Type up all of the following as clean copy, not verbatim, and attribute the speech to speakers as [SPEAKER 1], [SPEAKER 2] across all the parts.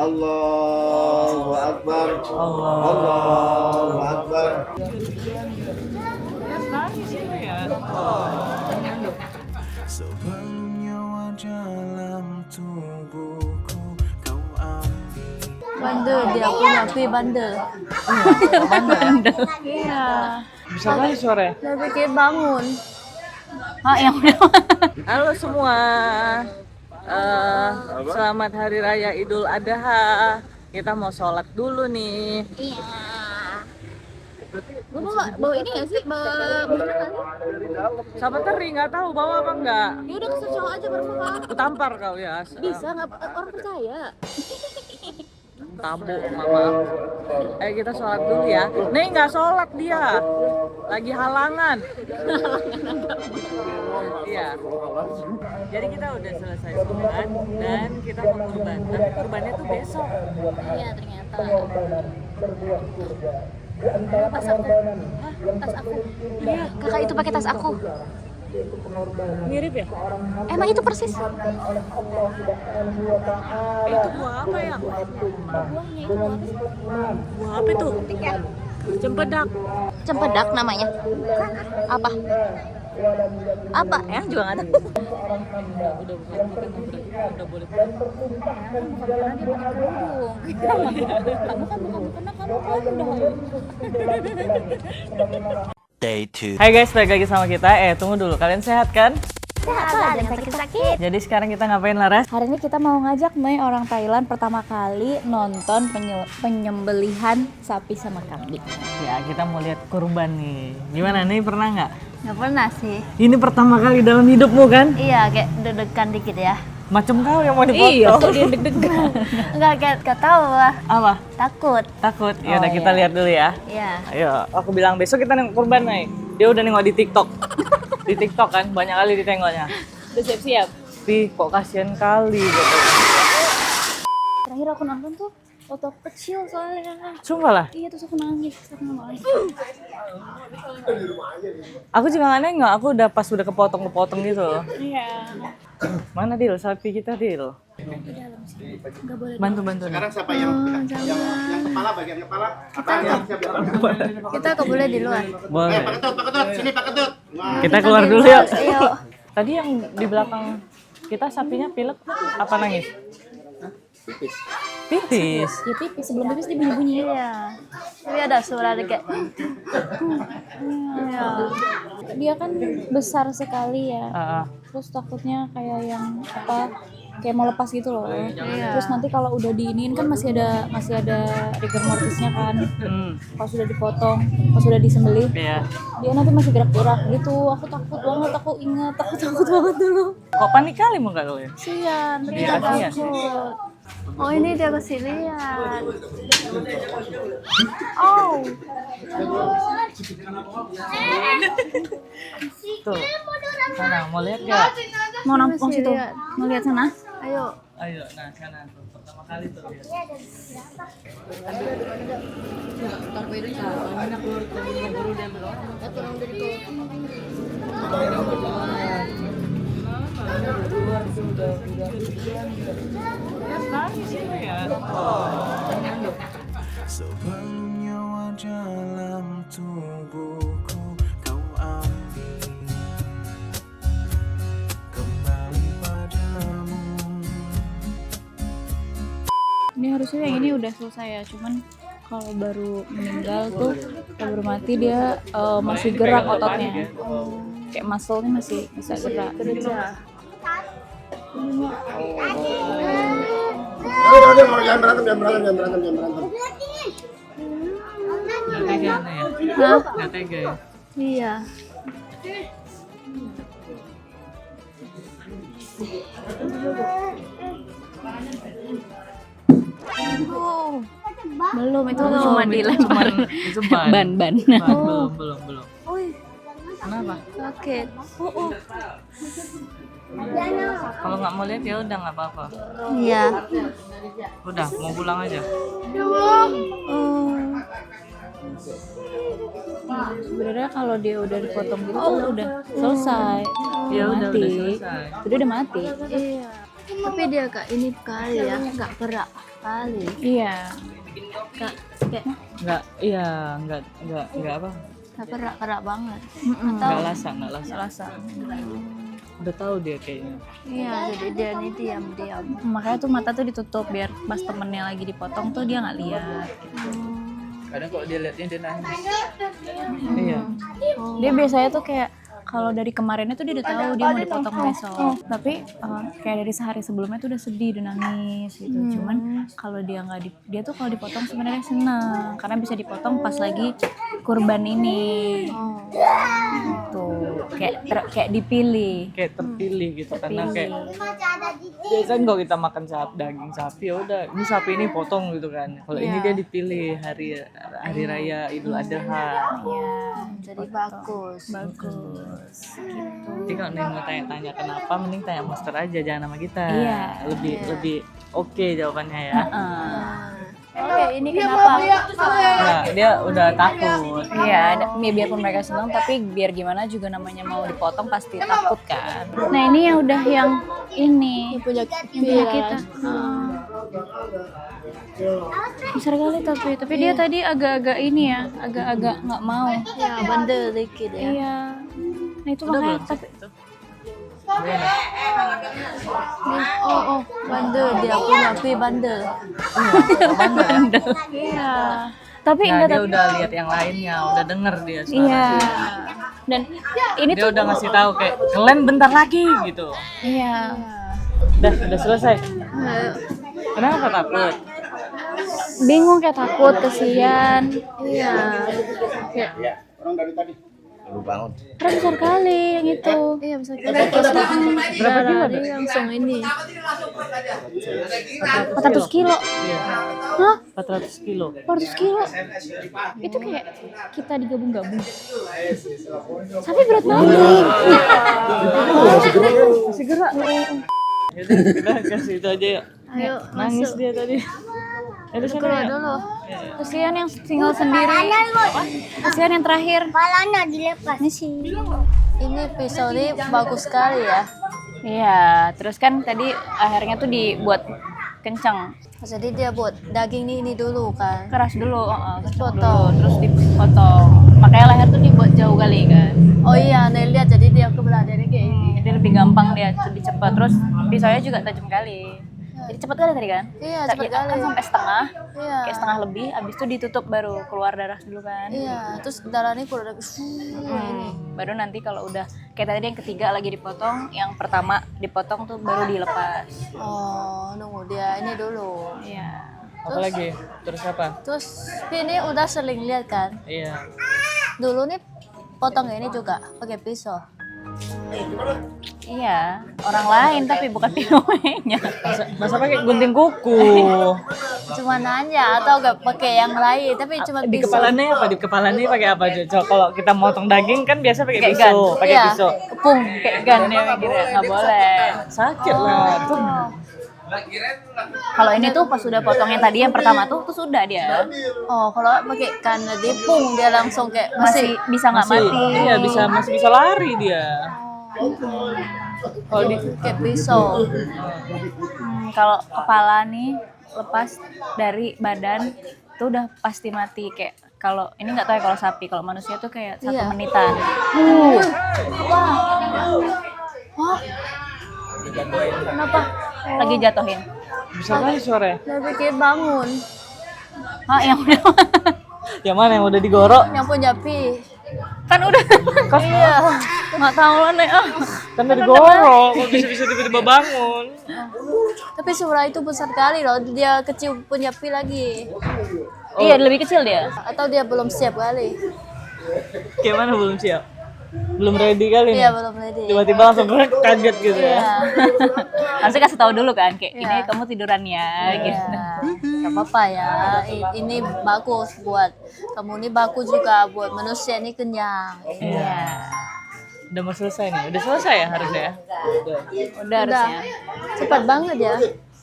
[SPEAKER 1] Allahu Akbar. Allahu Akbar.
[SPEAKER 2] Sebelumnya wajah dalam tubuhku kau ambil.
[SPEAKER 3] Bandel dia punya pi bandel. Bandel. Iya.
[SPEAKER 4] Bisa kali sore.
[SPEAKER 3] Dia pikir bangun. Ah yang udah.
[SPEAKER 4] Halo semua. Selamat Hari Raya Idul Adha. Kita mau sholat dulu nih.
[SPEAKER 3] Iya. Gue bawa ini gak sih? Bawa
[SPEAKER 4] Sama teri nggak tahu bawa apa enggak.
[SPEAKER 3] ya udah kesel cowok aja berapa?
[SPEAKER 4] Aku tampar kau ya.
[SPEAKER 3] Bisa nggak orang percaya?
[SPEAKER 4] Tabu mama. Kita sholat dulu ya. Nih nggak sholat dia. Lagi halangan. Iya. Jadi kita udah selesai sholat dan kita mau kurban. Tapi kurbannya tuh besok.
[SPEAKER 3] Iya ternyata. Tas aku. Hah? Tas aku. Iya, kakak itu pakai tas aku.
[SPEAKER 4] Mirip ya?
[SPEAKER 3] Emang itu persis?
[SPEAKER 4] Itu buah apa ya?
[SPEAKER 3] Buahnya itu apa sih?
[SPEAKER 4] Buah apa itu? Cempedak.
[SPEAKER 3] Cempedak namanya. Apa? Apa? Ya juga nggak tahu.
[SPEAKER 4] Udah boleh.
[SPEAKER 3] Kamu kan bukan kamu kondom.
[SPEAKER 2] Day 2.
[SPEAKER 4] Hai guys, balik lagi sama kita. Tunggu dulu, kalian sehat kan?
[SPEAKER 3] Sehat lah, jangan sakit-sakit.
[SPEAKER 4] Jadi sekarang kita ngapain Laras?
[SPEAKER 3] Hari ini kita mau ngajak Mei orang Thailand pertama kali nonton penyembelihan sapi sama kambing.
[SPEAKER 4] Ya, kita mau lihat kurban nih. Gimana nih, pernah nggak?
[SPEAKER 3] Nggak pernah sih.
[SPEAKER 4] Ini pertama kali dalam hidupmu kan?
[SPEAKER 3] Iya, kayak deg-degan dikit ya.
[SPEAKER 4] Macam kau yang mau dipotong.
[SPEAKER 3] Iya, dia deg-degan. Enggak, kayak tahu lah.
[SPEAKER 4] Apa?
[SPEAKER 3] Takut.
[SPEAKER 4] Takut? Ya udah
[SPEAKER 3] Oh,
[SPEAKER 4] kita
[SPEAKER 3] iya.
[SPEAKER 4] lihat dulu ya.
[SPEAKER 3] Iya.
[SPEAKER 4] Ayo, aku bilang besok kita nengok kurban nih. Dia udah nengok di TikTok. Di TikTok kan, banyak kali ditengoknya.
[SPEAKER 3] Udah siap-siap.
[SPEAKER 4] Tapi kok kasihan kali gitu.
[SPEAKER 3] Terakhir aku nonton tuh waktu aku kecil soalnya.
[SPEAKER 4] Sumpah lah.
[SPEAKER 3] Iya, terus aku nangis. Aku nangis.
[SPEAKER 4] Aku juga nggak nengok, aku udah pas udah kepotong-kepotong gitu.
[SPEAKER 3] Iya.
[SPEAKER 4] Mana Dil, sapi kita Dil?
[SPEAKER 3] Nggak boleh.
[SPEAKER 4] Bantu-bantu.
[SPEAKER 1] Sekarang siapa yang kepala, bagian kepala?
[SPEAKER 3] Kita nggak boleh di luar.
[SPEAKER 4] Boleh.
[SPEAKER 1] Pak Ketut, sini Pak Ketut. Wah.
[SPEAKER 4] Kita keluar dulu yuk.
[SPEAKER 3] Ayo.
[SPEAKER 4] Tadi yang di belakang kita sapinya pilek apa nangis? Pipis. Pipis.
[SPEAKER 3] Ya pipis, sebelum pipis dia bunyi-bunyi. Iya. Tapi ada suara kayak. Iya. Dia kan besar sekali ya. Terus takutnya kayak yang apa? Kayak mau lepas gitu loh. Iya. Terus nanti kalau udah diinin kan masih ada rigor mortisnya kan. Pas sudah dipotong, pas sudah disembelih,
[SPEAKER 4] Iya.
[SPEAKER 3] dia nanti masih gerak-gerak gitu. Aku takut banget, aku ingat, aku takut banget dulu.
[SPEAKER 4] Kok panik kali muka kalian?
[SPEAKER 3] Kasian, tapi
[SPEAKER 4] Iya,
[SPEAKER 3] nggak
[SPEAKER 4] kasian.
[SPEAKER 3] takut. Oh ini dia kasih lihat. Oh.
[SPEAKER 4] Tuh. Sana, mau lihat gak?
[SPEAKER 3] Mau nampung situ? Mau lihat sana? Ayo.
[SPEAKER 4] Ayo, nah sana tuh. Pertama kali tuh.
[SPEAKER 2] Sebelumnya wajah dalam tubuhku kau ambil. Kembali padamu.
[SPEAKER 3] Ini harusnya yang ini udah selesai ya, cuman kalau baru meninggal tuh, kalau baru mati dia masih gerak ototnya. Kayak muscle-nya masih bisa gerak.
[SPEAKER 1] Jangan berantem.
[SPEAKER 4] Nggak tega nih ya?
[SPEAKER 3] Hah?
[SPEAKER 4] Nggak tega ya?
[SPEAKER 3] Iya. Oh. Belum, itu cuma dilempar
[SPEAKER 4] Itu ban.
[SPEAKER 3] ban.
[SPEAKER 4] Belum. Kenapa?
[SPEAKER 3] Sakit.
[SPEAKER 4] Kalau nggak mau lihat ya udah nggak apa-apa.
[SPEAKER 3] Iya.
[SPEAKER 4] Udah, mau pulang aja.
[SPEAKER 3] Sebenarnya kalau dia udah dipotong gitu tuh udah selesai.
[SPEAKER 4] Ya udah
[SPEAKER 3] mati.
[SPEAKER 4] selesai.
[SPEAKER 3] Jadi udah mati. Iya. Tapi dia kak ini kali ya nggak gerak.
[SPEAKER 5] Kali.
[SPEAKER 3] Iya.
[SPEAKER 5] Kayak
[SPEAKER 4] Enggak apa?
[SPEAKER 5] kerak-kerak banget.
[SPEAKER 4] Enggak lasa.
[SPEAKER 3] Rasa.
[SPEAKER 4] Udah tahu dia kayaknya.
[SPEAKER 5] Iya, jadi dia ini diam-diam.
[SPEAKER 3] Makanya tuh mata tuh ditutup biar pas temennya lagi dipotong tuh dia nggak lihat.
[SPEAKER 4] Kadang kalau dia liatnya dia nangis. Iya.
[SPEAKER 3] Dia biasanya tuh kayak kalau dari kemarinnya tuh dia udah tahu dia mau dipotong besok. Tapi kayak dari sehari sebelumnya tuh udah sedih, udah nangis gitu. Cuman kalau dia nggak dia tuh kalau dipotong sebenarnya senang karena bisa dipotong pas lagi kurban ini. Tuh kayak dipilih.
[SPEAKER 4] Kayak terpilih gitu karena kayak biasanya kalau kita makan daging sapi ya udah ini sapi ini potong gitu kan. Kalau ini dia dipilih hari raya Idul Adha.
[SPEAKER 3] Iya.
[SPEAKER 5] Jadi bagus.
[SPEAKER 4] Jadi kalau Neng mau tanya-tanya kenapa, mending tanya master aja, jangan sama kita.
[SPEAKER 3] Iya.
[SPEAKER 4] Lebih oke jawabannya ya.
[SPEAKER 5] Oke, ini kenapa?
[SPEAKER 4] Nah, dia udah takut.
[SPEAKER 3] Iya, biarpun mereka senang tapi biar gimana juga namanya mau dipotong pasti takut kan. Nah ini yang udah yang ini
[SPEAKER 5] Punya
[SPEAKER 3] kita. Besar kali tapi dia tadi agak-agak ini ya, agak-agak nggak mau.
[SPEAKER 5] ya bandel dikit ya.
[SPEAKER 3] Iya. Nah itu makanya tapi
[SPEAKER 5] Oh, bandel dia punya bandel.
[SPEAKER 3] iya. Tapi
[SPEAKER 4] Nah,
[SPEAKER 3] enggak
[SPEAKER 4] dia
[SPEAKER 3] tapi
[SPEAKER 4] udah lihat yang lainnya, udah denger dia suara.
[SPEAKER 3] iya. Dan ini
[SPEAKER 4] Dia
[SPEAKER 3] tuh
[SPEAKER 4] udah ngasih tahu kayak kalian bentar lagi gitu.
[SPEAKER 3] iya.
[SPEAKER 4] Udah selesai. Kenapa takut?
[SPEAKER 3] Bingung kayak takut, kesian.
[SPEAKER 5] Iya.
[SPEAKER 1] Ya, orang dari tadi. Baru bangun.
[SPEAKER 3] Karena besar kali yang itu.
[SPEAKER 5] Iya, bisa kita lari langsung ini.
[SPEAKER 3] 400 kilo.
[SPEAKER 4] Iya.
[SPEAKER 3] Hah?
[SPEAKER 4] 400 kilo.
[SPEAKER 3] 400 kilo? Itu kayak kita digabung-gabung. Tapi berat banget.
[SPEAKER 4] Masih gerak. Yaudah, kita kasih itu aja ya.
[SPEAKER 5] Ayo,
[SPEAKER 4] Nangis
[SPEAKER 5] masuk.
[SPEAKER 4] dia tadi. Yaudah sana
[SPEAKER 5] Keluar
[SPEAKER 4] ya.
[SPEAKER 5] dulu.
[SPEAKER 3] Kasihan yang tinggal sendiri. Kasihan yang terakhir.
[SPEAKER 6] Palanya dilepas.
[SPEAKER 3] Ini sih.
[SPEAKER 5] Ini pisau ini bagus sekali ya.
[SPEAKER 3] Iya, terus kan tadi akhirnya tuh dibuat kencang.
[SPEAKER 5] Jadi dia buat daging ini dulu kan.
[SPEAKER 3] Keras dulu, kencang
[SPEAKER 5] Potong.
[SPEAKER 3] dulu, terus dipotong. Makanya leher tuh dibuat jauh kali kan.
[SPEAKER 5] Oh iya, Anda lihat jadi dia kebelah dari kayak ini.
[SPEAKER 3] Jadi lebih gampang dia, lebih cepat. Terus pisaunya juga tajam kali. Jadi cepat kali tadi kan?
[SPEAKER 5] Iya,
[SPEAKER 3] Tapi
[SPEAKER 5] cepat kali.
[SPEAKER 3] kan sampai setengah,
[SPEAKER 5] Iya.
[SPEAKER 3] kayak setengah lebih. Abis itu ditutup baru keluar darah dulu kan.
[SPEAKER 5] Iya, terus darahnya keluar dari
[SPEAKER 3] Baru nanti kalau udah kayak tadi yang ketiga lagi dipotong, yang pertama dipotong tuh baru dilepas.
[SPEAKER 5] Oh, nunggu dia ini dulu.
[SPEAKER 3] Iya.
[SPEAKER 4] Apa lagi? Terus apa?
[SPEAKER 5] Terus ini udah sering lihat kan.
[SPEAKER 4] Iya.
[SPEAKER 5] Dulu nih potong ini juga pakai pisau.
[SPEAKER 3] Iya, orang lain tapi bukan pinoynya.
[SPEAKER 4] Masa pakai gunting kuku?
[SPEAKER 5] Cuma nanya atau gak pakai yang lain, tapi cuma
[SPEAKER 4] Di
[SPEAKER 5] pisau.
[SPEAKER 4] kepalanya apa? Di kepalanya pakai apa? Coba kalau kita motong daging kan biasa pakai
[SPEAKER 3] Kayak
[SPEAKER 4] pisau,
[SPEAKER 3] gun.
[SPEAKER 4] pakai
[SPEAKER 5] Iya.
[SPEAKER 4] pisau.
[SPEAKER 3] Kepung kayak gan ya gitu ya. Nggak boleh.
[SPEAKER 4] Sakit lah. Tuh.
[SPEAKER 3] Kalau ini tuh pas sudah potong yang tadi yang pertama tuh sudah dia
[SPEAKER 5] Oh, kalau pakai karena di pung dia langsung kayak
[SPEAKER 3] masih
[SPEAKER 5] masih
[SPEAKER 3] bisa nggak mati.
[SPEAKER 4] Iya, masih bisa lari dia. Kalau di
[SPEAKER 5] kayak pisau.
[SPEAKER 3] Kalau kepala nih lepas dari badan tuh udah pasti mati kayak kalau ini nggak tahu ya kalau sapi, kalau manusia tuh kayak 1
[SPEAKER 5] Iya.
[SPEAKER 3] menitan.
[SPEAKER 5] Wah,
[SPEAKER 3] Kenapa? Lagi jatuhin.
[SPEAKER 4] bisa lari suaranya.
[SPEAKER 5] dia bikin bangun.
[SPEAKER 3] Ah, yang udah
[SPEAKER 4] Yang mana yang udah digorok?
[SPEAKER 5] Yang punya pi.
[SPEAKER 3] kan udah
[SPEAKER 5] Iya.
[SPEAKER 3] nggak tahu lah nih.
[SPEAKER 4] Kan udah digorok, kok bisa tiba-tiba bangun?
[SPEAKER 5] Tapi suara itu besar kali loh. Dia kecil punya pi lagi.
[SPEAKER 3] Iya, lebih kecil dia.
[SPEAKER 5] Atau dia belum siap kali.
[SPEAKER 4] Gimana belum siap? Belum ready kali nih?
[SPEAKER 5] Iya, belum ready.
[SPEAKER 4] Tiba-tiba langsung kaget gitu ya?
[SPEAKER 5] Iya.
[SPEAKER 3] Langsung kasih tahu dulu kan kayak ini
[SPEAKER 5] Iya.
[SPEAKER 3] kamu tiduran ya gitu.
[SPEAKER 5] Iya. Gak apa-apa ya. Ini bagus buat kamu, ini bagus juga buat manusia ini kenyang.
[SPEAKER 3] Iya.
[SPEAKER 4] Udah mau selesai nih? Udah selesai ya harusnya ya? Udah.
[SPEAKER 3] Udah harusnya.
[SPEAKER 5] Cepat banget ya.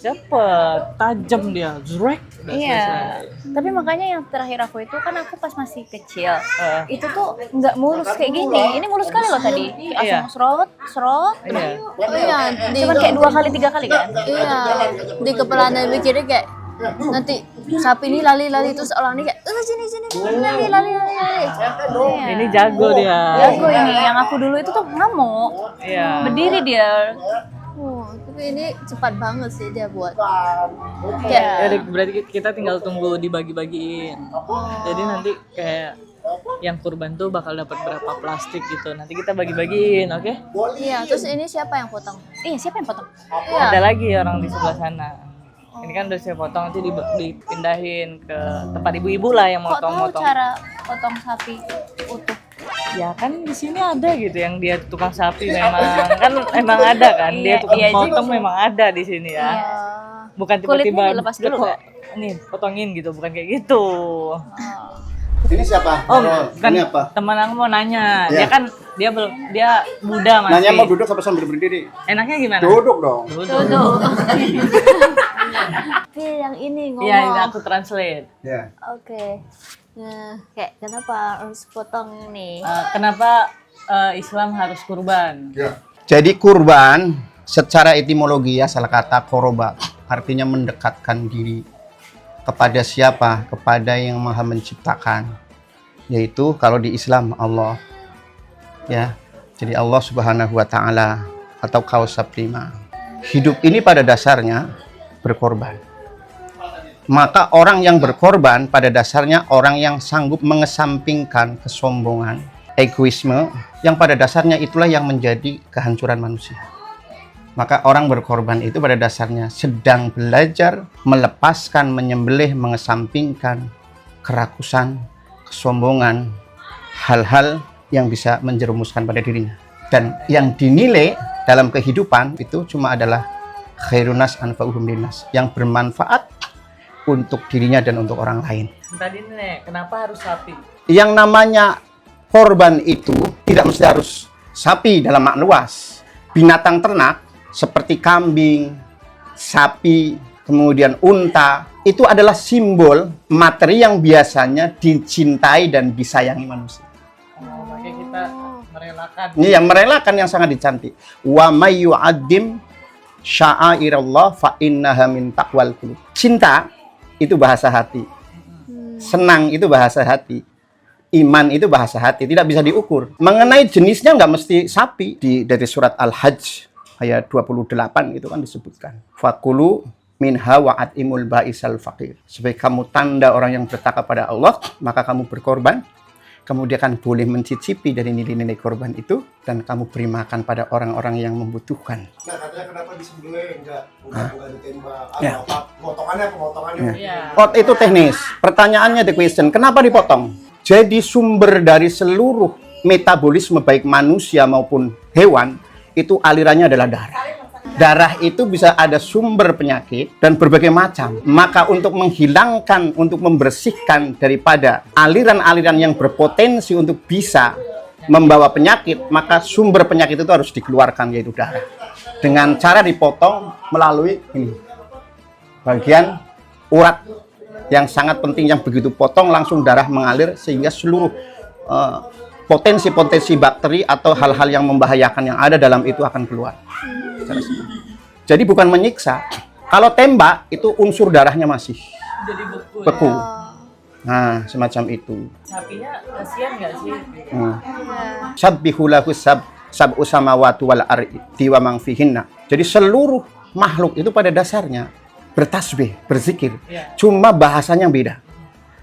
[SPEAKER 4] Cepet, tajam dia, zrek. Udah
[SPEAKER 3] Iya.
[SPEAKER 4] selesai.
[SPEAKER 3] Tapi makanya yang terakhir aku itu kan aku pas masih kecil.
[SPEAKER 4] Eh.
[SPEAKER 3] Itu tuh nggak mulus kayak gini. Ini mulus sekali loh tadi. Kayak
[SPEAKER 4] Iya.
[SPEAKER 3] langsung serot.
[SPEAKER 4] Iya.
[SPEAKER 5] Oh iya, di
[SPEAKER 3] Cuman kayak 2 kali 3 kali kan?
[SPEAKER 5] iya, di kepala Anda mikirnya kayak Nanti sapi ini lari-lari terus orang ini kayak sini lari.
[SPEAKER 4] Ini jago dia.
[SPEAKER 3] Jago ini, yang aku dulu itu tuh ngamuk.
[SPEAKER 4] Iya.
[SPEAKER 3] Berdiri dia.
[SPEAKER 5] Oh, tapi ini cepat banget sih dia buat.
[SPEAKER 4] Ya, berarti kita tinggal tunggu dibagi-bagiin. Jadi nanti kayak yang kurban tuh bakal dapat berapa plastik gitu. Nanti kita bagi-bagiin, oke?
[SPEAKER 5] Iya, terus ini siapa yang potong?
[SPEAKER 3] Iya, siapa yang potong?
[SPEAKER 5] Iya.
[SPEAKER 4] Ada lagi orang di sebelah sana. Ini kan udah saya potong, nanti dipindahin ke tempat ibu-ibu lah yang
[SPEAKER 3] Kok tahu
[SPEAKER 4] motong-motong.
[SPEAKER 3] cara potong sapi utuh?
[SPEAKER 4] Ya kan di sini ada gitu yang dia tukang sapi memang kan emang ada kan dia tukang
[SPEAKER 3] iya
[SPEAKER 4] potong memang ada di sini ya. Bukan tiba-tiba
[SPEAKER 3] Kulitnya dilepas dulu
[SPEAKER 4] kok nih potongin gitu, bukan kayak gitu.
[SPEAKER 1] Ini siapa?
[SPEAKER 4] Oh,
[SPEAKER 1] Ini apa?
[SPEAKER 4] teman aku mau nanya.
[SPEAKER 1] Ya.
[SPEAKER 4] Dia kan dia muda masih.
[SPEAKER 1] Nanya mau duduk apa sambil berdiri?
[SPEAKER 4] Enaknya gimana?
[SPEAKER 1] Duduk dong.
[SPEAKER 5] Duduk. Tapi yang ini ngomong.
[SPEAKER 4] Iya, ini aku translate.
[SPEAKER 1] Ya.
[SPEAKER 5] Oke. Nah, kayak kenapa harus potong nih?
[SPEAKER 4] Kenapa Islam harus kurban?
[SPEAKER 1] Jadi kurban secara etimologi ya salah kata koroba artinya mendekatkan diri kepada siapa? Kepada yang Maha Menciptakan. Yaitu kalau di Islam Allah. Ya. Jadi Allah Subhanahu wa taala atau kausa prima. Hidup ini pada dasarnya berkorban. Maka orang yang berkorban pada dasarnya orang yang sanggup mengesampingkan kesombongan, egoisme, yang pada dasarnya itulah yang menjadi kehancuran manusia. Maka orang berkorban itu pada dasarnya sedang belajar melepaskan, menyembelih, mengesampingkan kerakusan, kesombongan, hal-hal yang bisa menjerumuskan pada dirinya. Dan yang dinilai dalam kehidupan itu cuma adalah khairunas anfa'uhum linnas, yang bermanfaat untuk dirinya dan untuk orang lain.
[SPEAKER 4] Tadi nih, kenapa harus sapi?
[SPEAKER 1] Yang namanya korban itu tidak mesti harus sapi dalam makna luas. Binatang ternak seperti kambing, sapi, kemudian unta, itu adalah simbol materi yang biasanya dicintai dan disayangi manusia.
[SPEAKER 4] Oh, makanya kita merelakan.
[SPEAKER 1] Ini yang merelakan yang sangat dicantik. Wa may yu'addim sya'airallah fa innaha min taqwal qulub. Cinta itu bahasa hati. Senang itu bahasa hati. Iman itu bahasa hati, tidak bisa diukur. Mengenai jenisnya nggak mesti sapi. Dari surat Al-Hajj ayat 28 itu kan disebutkan. Fakulu minha wa'atimul ba'isal faqir. Sebagai kamu tanda orang yang bertakwa pada Allah, maka kamu berkorban. Kemudian kan boleh mencicipi dari nilai-nilai korban itu dan kamu beri makan pada orang-orang yang membutuhkan.
[SPEAKER 6] Nah, katanya kenapa disembelih enggak ditembak?
[SPEAKER 1] Ya.
[SPEAKER 6] Apa potongannya?
[SPEAKER 4] Iya.
[SPEAKER 1] Pot itu teknis. Pertanyaannya the question, kenapa dipotong? Jadi sumber dari seluruh metabolisme baik manusia maupun hewan itu alirannya adalah darah. Darah itu bisa ada sumber penyakit dan berbagai macam. Maka untuk menghilangkan, untuk membersihkan daripada aliran-aliran yang berpotensi untuk bisa membawa penyakit, maka sumber penyakit itu harus dikeluarkan, yaitu darah. Dengan cara dipotong melalui ini, bagian urat yang sangat penting, yang begitu potong langsung darah mengalir sehingga seluruh potensi-potensi bakteri atau hal-hal yang membahayakan yang ada dalam itu akan keluar. Jadi bukan menyiksa. Kalau tembak itu unsur darahnya masih
[SPEAKER 4] Jadi
[SPEAKER 1] beku. Nah, semacam itu.
[SPEAKER 4] Sapinya kasihan nggak sih?
[SPEAKER 1] Sabbihu lahu sab'u samawati wal ardi wa man fihinna. Jadi seluruh makhluk itu pada dasarnya bertasbih, berzikir.
[SPEAKER 4] Ya.
[SPEAKER 1] Cuma bahasanya beda.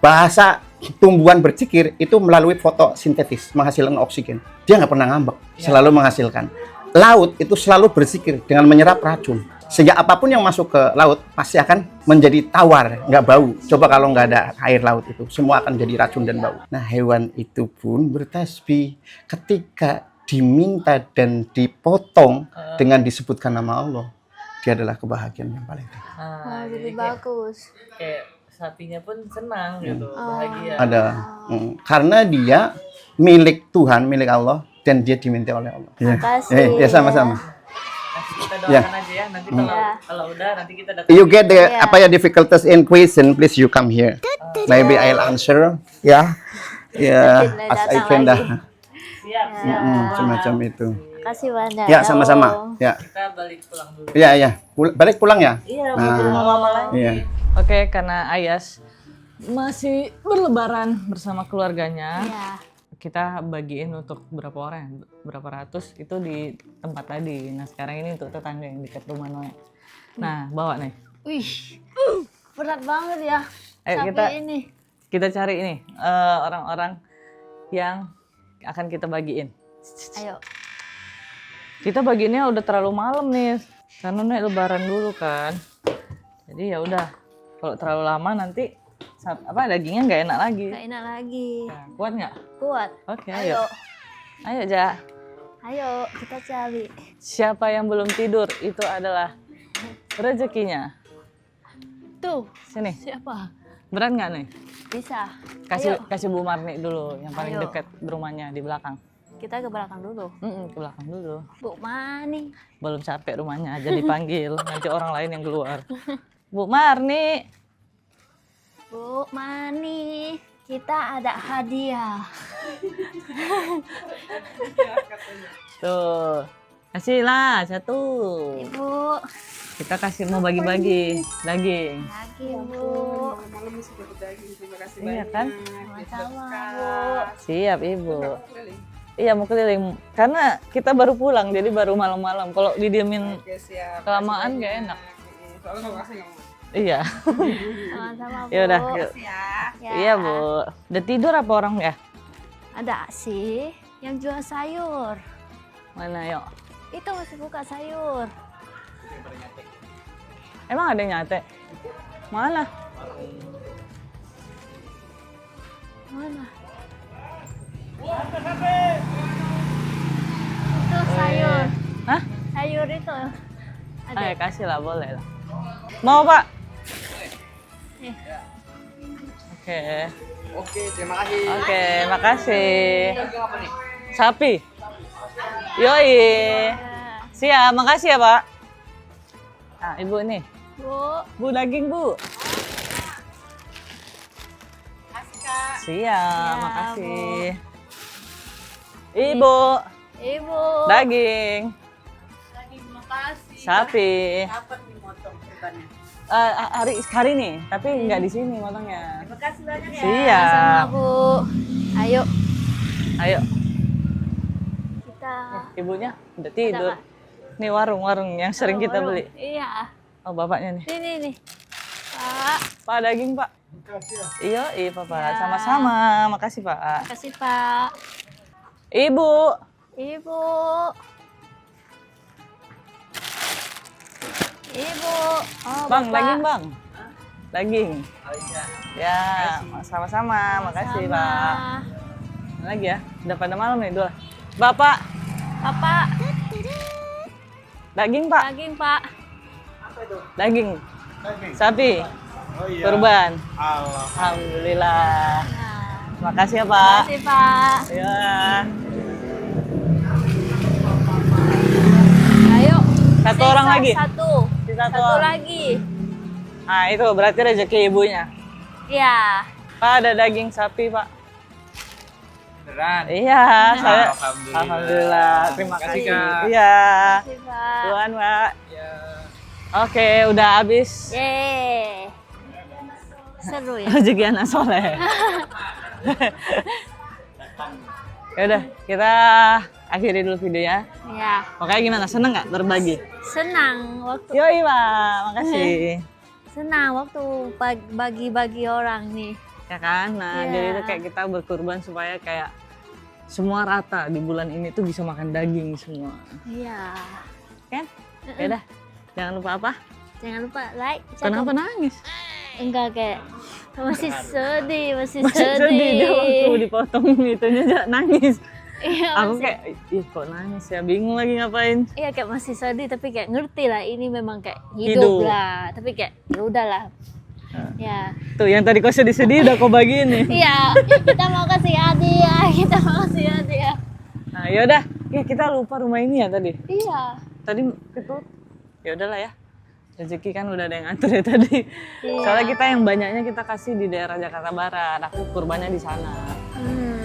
[SPEAKER 1] Bahasa tumbuhan berzikir itu melalui fotosintesis, menghasilkan oksigen. Dia nggak pernah ngambek, selalu menghasilkan. Laut itu selalu berzikir dengan menyerap racun. Sehingga apapun yang masuk ke laut pasti akan menjadi tawar, nggak bau. Coba kalau nggak ada air laut itu, semua akan jadi racun dan bau. Nah, hewan itu pun bertasbih ketika diminta dan dipotong dengan disebutkan nama Allah. Dia adalah kebahagiaan yang paling tinggi.
[SPEAKER 5] Wah, jadi
[SPEAKER 4] kayak-
[SPEAKER 5] bagus.
[SPEAKER 4] Kayak sapinya pun senang gitu, bahagia.
[SPEAKER 1] Ada karena dia milik Tuhan, milik Allah, dan dia diminta oleh Allah.
[SPEAKER 5] Makasih.
[SPEAKER 1] Ya sama-sama.
[SPEAKER 4] Nanti kita
[SPEAKER 1] Ya.
[SPEAKER 4] doakan aja ya. Nanti kalau udah nanti kita datang.
[SPEAKER 1] You get the apa ya difficulties in question, please you come here. Maybe I'll answer. Ya, ya,
[SPEAKER 5] Nanti
[SPEAKER 1] as I
[SPEAKER 5] datang
[SPEAKER 1] can dah.
[SPEAKER 5] lagi.
[SPEAKER 4] Siap.
[SPEAKER 1] Semacam itu.
[SPEAKER 5] Makasih banyak.
[SPEAKER 1] Ya, sama-sama. Ya.
[SPEAKER 4] Kita balik pulang dulu.
[SPEAKER 1] Iya, iya. Balik pulang ya?
[SPEAKER 5] Iya,
[SPEAKER 1] Nah,
[SPEAKER 5] mau rumah mama lagi.
[SPEAKER 1] iya.
[SPEAKER 4] Oke, karena Ayas masih berlebaran bersama keluarganya,
[SPEAKER 5] Iya.
[SPEAKER 4] kita bagiin untuk berapa orang? Berapa ratus itu di tempat tadi. Nah, sekarang ini untuk tetangga yang dekat rumah Noe. Nah, bawa nih.
[SPEAKER 5] Wih, berat banget ya.
[SPEAKER 4] Ayo
[SPEAKER 5] Sapi ini.
[SPEAKER 4] kita cari ini orang-orang yang akan kita bagiin.
[SPEAKER 5] Ayo.
[SPEAKER 4] Kita bagiinnya udah terlalu malam nih, karena nih lebaran dulu kan. Jadi ya udah, kalau terlalu lama nanti dagingnya nggak enak lagi.
[SPEAKER 5] Gak enak lagi.
[SPEAKER 4] Nah, kuat nggak?
[SPEAKER 5] Kuat.
[SPEAKER 4] Oke,
[SPEAKER 5] Ayo.
[SPEAKER 4] ayo Ja.
[SPEAKER 5] Ayo, kita cari.
[SPEAKER 4] Siapa yang belum tidur itu adalah rezekinya.
[SPEAKER 5] Tuh,
[SPEAKER 4] Sini,
[SPEAKER 5] siapa?
[SPEAKER 4] berat nggak nih?
[SPEAKER 5] Bisa.
[SPEAKER 4] Kasih Bu Marni dulu, yang paling
[SPEAKER 5] Ayo.
[SPEAKER 4] dekat rumahnya di belakang.
[SPEAKER 5] Kita ke belakang dulu.
[SPEAKER 4] Ke belakang dulu.
[SPEAKER 5] Bu Mani.
[SPEAKER 4] Belum capek rumahnya aja dipanggil, nanti orang lain yang keluar. Bu Marni,
[SPEAKER 5] Bu Mani, kita ada hadiah.
[SPEAKER 4] tuh. Kasihlah satu.
[SPEAKER 5] Ibu,
[SPEAKER 4] Kita kasih mau bagi-bagi daging.
[SPEAKER 5] lagi Bu.
[SPEAKER 4] Iya kan?
[SPEAKER 5] Sama-sama Bu.
[SPEAKER 4] Siap Ibu. Iya mau keliling. Karena kita baru pulang jadi baru malam-malam. Kalau didiemin kelamaan gak enak. Iya.
[SPEAKER 5] Sama-sama Bu.
[SPEAKER 4] Ya udah. yuk.
[SPEAKER 5] Ya.
[SPEAKER 4] Iya Bu. Udah tidur apa orang ya?
[SPEAKER 5] Ada sih yang jual sayur.
[SPEAKER 4] Mana yuk?
[SPEAKER 5] Itu masih buka sayur.
[SPEAKER 4] Emang ada yang nyate? Mana?
[SPEAKER 5] Mana? Itu sayur.
[SPEAKER 4] Hah?
[SPEAKER 5] Sayur itu. Ada.
[SPEAKER 4] Ayo kasih lah boleh lah. Mau Pak?
[SPEAKER 5] Nih.
[SPEAKER 4] Oke.
[SPEAKER 6] Oke, terima kasih.
[SPEAKER 4] Oke, makasih. Sapi. Yoi. Siap, makasih ya Pak. Nah, Ibu nih.
[SPEAKER 5] Bu.
[SPEAKER 4] Bu daging Bu. Siap, makasih. Ibu,
[SPEAKER 5] Ibu.
[SPEAKER 4] daging. Sapi. Hari ini, tapi nggak di sini motongnya.
[SPEAKER 5] Makasih banyak ya.
[SPEAKER 4] Siap.
[SPEAKER 5] Sama Bu. Ayo
[SPEAKER 4] Ayo,
[SPEAKER 5] kita.
[SPEAKER 4] ibunya udah tidur. Nih warung-warung yang sering kita
[SPEAKER 5] Warung.
[SPEAKER 4] beli.
[SPEAKER 5] Iya.
[SPEAKER 4] Oh, bapaknya nih.
[SPEAKER 5] Nih. Pak.
[SPEAKER 4] Pak daging, Pak. Iya, Pak.
[SPEAKER 5] Ya.
[SPEAKER 4] Sama-sama. Makasih, Pak.
[SPEAKER 5] Makasih Pak.
[SPEAKER 4] Ibu.
[SPEAKER 5] Ibu. Ibu. Oh,
[SPEAKER 4] Bang,
[SPEAKER 5] Bapak.
[SPEAKER 4] daging, Bang. Daging. Ya, sama-sama. Makasih,
[SPEAKER 5] Sama.
[SPEAKER 4] Pak. Mana lagi ya? Udah pada malam nih, dua. Bapak,
[SPEAKER 5] Bapak.
[SPEAKER 4] daging, Pak.
[SPEAKER 5] Daging Pak.
[SPEAKER 4] Daging. Sapi. Kurban. Alhamdulillah.
[SPEAKER 5] Nah,
[SPEAKER 4] Makasih ya, Pak.
[SPEAKER 5] makasih Pak.
[SPEAKER 4] Ya.
[SPEAKER 5] Ayo.
[SPEAKER 4] Satu
[SPEAKER 5] Sisa
[SPEAKER 4] orang lagi?
[SPEAKER 5] Satu.
[SPEAKER 4] Sisa
[SPEAKER 5] Satu
[SPEAKER 4] orang.
[SPEAKER 5] lagi.
[SPEAKER 4] Nah, itu berarti rezeki ibunya.
[SPEAKER 5] Iya.
[SPEAKER 4] Pak, ada daging sapi, Pak.
[SPEAKER 7] Beneran?
[SPEAKER 4] Iya, saya.
[SPEAKER 7] Alhamdulillah.
[SPEAKER 4] Alhamdulillah. Terima
[SPEAKER 7] Makasih,
[SPEAKER 4] kasih.
[SPEAKER 7] Kak.
[SPEAKER 4] Iya.
[SPEAKER 5] Makasih Pak.
[SPEAKER 4] Tuhan, Pak.
[SPEAKER 7] Ya.
[SPEAKER 4] Oke, udah habis.
[SPEAKER 5] Yeay. Seru ya.
[SPEAKER 4] Rezeki anak soleh. Ya udah, kita akhiri dulu videonya.
[SPEAKER 5] Ya.
[SPEAKER 4] Pokoknya gimana? Seneng nggak berbagi?
[SPEAKER 5] Senang waktu
[SPEAKER 4] Yoi, Pak. Makasih.
[SPEAKER 5] senang waktu bagi-bagi orang nih.
[SPEAKER 4] Ya kan? Nah,
[SPEAKER 5] Iya.
[SPEAKER 4] jadi itu kayak kita berkurban supaya kayak semua rata di bulan ini tuh bisa makan daging semua.
[SPEAKER 5] Iya.
[SPEAKER 4] Kan? Ya udah. Jangan lupa apa?
[SPEAKER 5] Jangan lupa like.
[SPEAKER 4] Kenapa nangis?
[SPEAKER 5] Enggak kayak masih sedih, masih
[SPEAKER 4] Masih sedih dia waktu dipotong itunya aja nangis.
[SPEAKER 5] Iya,
[SPEAKER 4] Aku
[SPEAKER 5] masih-
[SPEAKER 4] kayak, ih kok nangis ya, bingung lagi ngapain.
[SPEAKER 5] iya kayak masih sedih tapi kayak ngerti lah ini memang kayak
[SPEAKER 4] Hidup.
[SPEAKER 5] hidup lah. Tapi kayak ya udahlah. Ya.
[SPEAKER 4] Tuh yang tadi kau sedih-sedih udah kau bagiin nih.
[SPEAKER 5] Iya, kita mau kasih hadiah, kita mau kasih hadiah.
[SPEAKER 4] Nah yaudah, ya kita lupa rumah ini ya tadi.
[SPEAKER 5] Iya.
[SPEAKER 4] Tadi itu, ya udahlah ya. Rezeki kan udah ada yang ngatur ya tadi.
[SPEAKER 5] Iya.
[SPEAKER 4] Soalnya kita yang banyaknya kita kasih di daerah Jakarta Barat. Aku kurbannya di sana.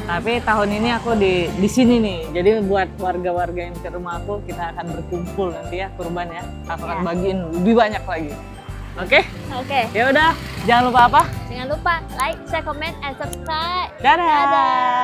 [SPEAKER 4] Tapi tahun ini aku di sini nih. Jadi buat warga-warga yang ke rumah aku, kita akan berkumpul nanti ya kurban ya. Aku akan bagiin lebih banyak lagi. Oke?
[SPEAKER 5] Oke.
[SPEAKER 4] Ya udah, jangan lupa apa?
[SPEAKER 5] Jangan lupa like, share, comment, and subscribe.
[SPEAKER 4] Dadah.